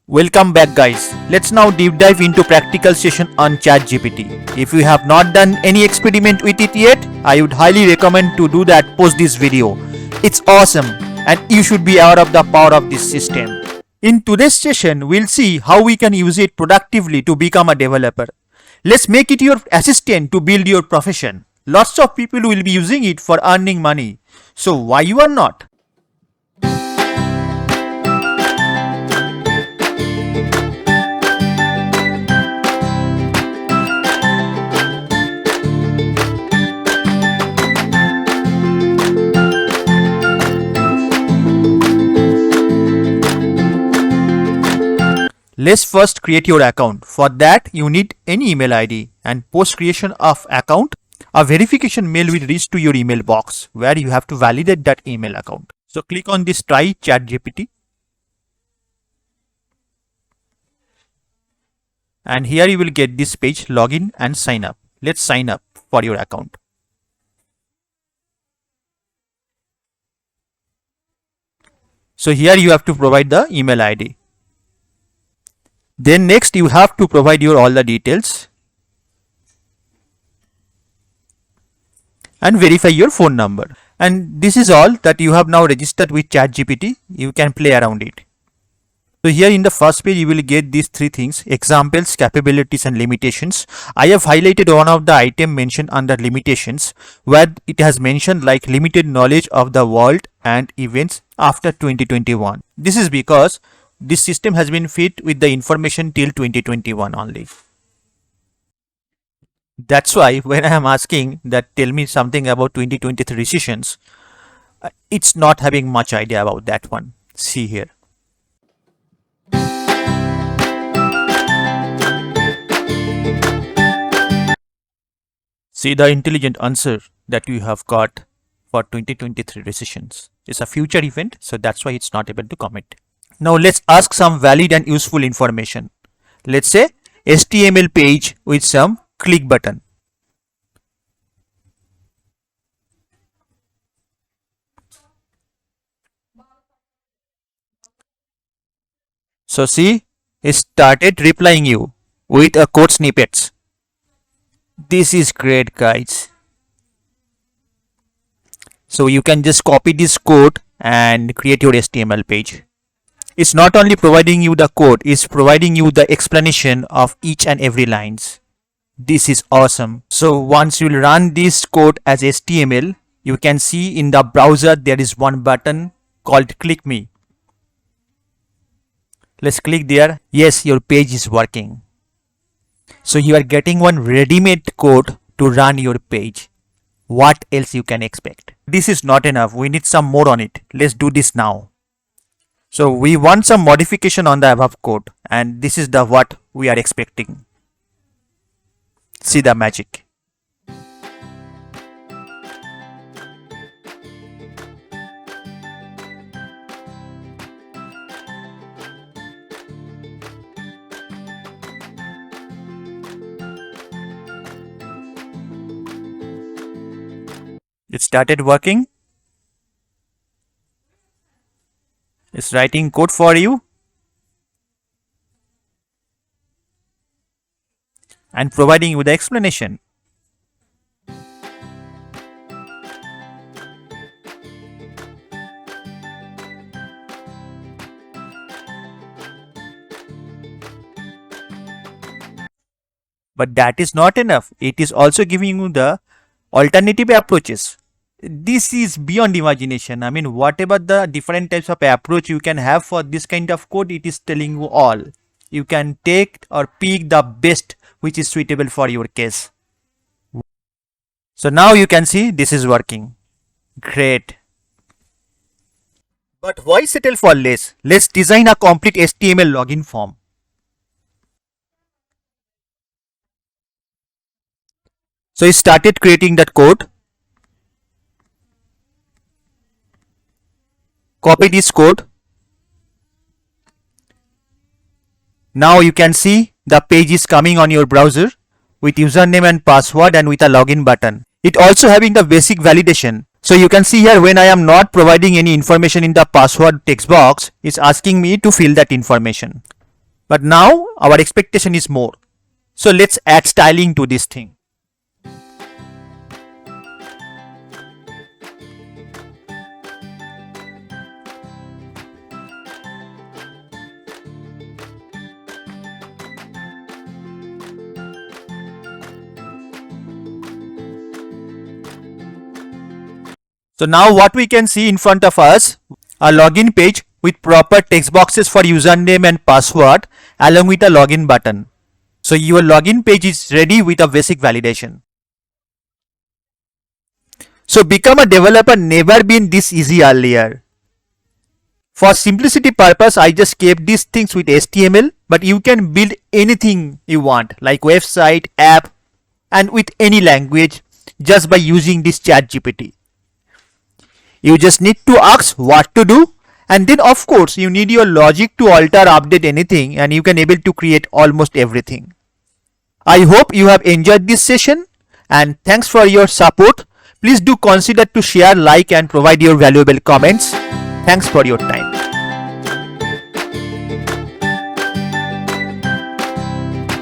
Welcome back guys. Let's now deep dive into practical session on ChatGPT. If you have not done any experiment with it yet, I would highly recommend to do that post this video. It's awesome and you should be aware of the power of this system. In today's session, we'll see how we can use it productively to become a developer. Let's make it your assistant to build your profession. Lots of people will be using it for earning money. So why you are not? Let's first create your account. For that, you need any email ID, and post creation of account, a verification mail will reach to your email box where you have to validate that email account. So click on this try ChatGPT. And here you will get this page, login and sign up. Let's sign up for your account. So here you have to provide the email ID. Then next you have to provide your all the details and verify your phone number. And this is all that you have now registered with ChatGPT. You can play around it. So here in the first page you will get these three things: examples, capabilities and limitations. I have highlighted one of the item mentioned under limitations where it has mentioned like limited knowledge of the world and events after 2021. This is because this system has been fit with the information till 2021 only. That's why when I am asking that tell me something about 2023 recessions, it's not having much idea about that one. See here. See the intelligent answer that you have got for 2023 recessions. It's a future event, so that's why it's not able to comment. Now let's ask some valid and useful information. Let's say HTML page with some click button. So see, it started replying you with a code snippets. This is great guys. So you can just copy this code and create your HTML page. It's not only providing you the code, it's providing you the explanation of each and every lines. This is awesome. So once you run this code as HTML, you can see in the browser there is one button called click me. Let's click there. Yes, your page is working. So you are getting one ready-made code to run your page. What else you can expect? This is not enough. We need some more on it. Let's do this now. So we want some modification on the above code, and this is the what we are expecting. See the magic. It started working. It's writing code for you and providing you the explanation. But that is not enough. It is also giving you the alternative approaches. This is beyond imagination. I mean, whatever the different types of approach you can have for this kind of code, it is telling you all. You can take or pick the best which is suitable for your case. So now you can see this is working. Great. But why settle for less? Let's design a complete HTML login form. So it started creating that code. Copy this code. Now you can see the page is coming on your browser with username and password and with a login button. It also having the basic validation. So you can see here when I am not providing any information in the password text box, it's asking me to fill that information. But now our expectation is more. So let's add styling to this thing. So now what we can see in front of us, a login page with proper text boxes for username and password along with a login button. So your login page is ready with a basic validation. So become a developer never been this easy earlier. For simplicity purpose, I just kept these things with HTML, but you can build anything you want like website, app, and with any language just by using this ChatGPT. You just need to ask what to do, and then of course you need your logic to alter, update anything, and you can able to create almost everything. I hope you have enjoyed this session, and thanks for your support. Please do consider to share, like, and provide your valuable comments. Thanks for your time.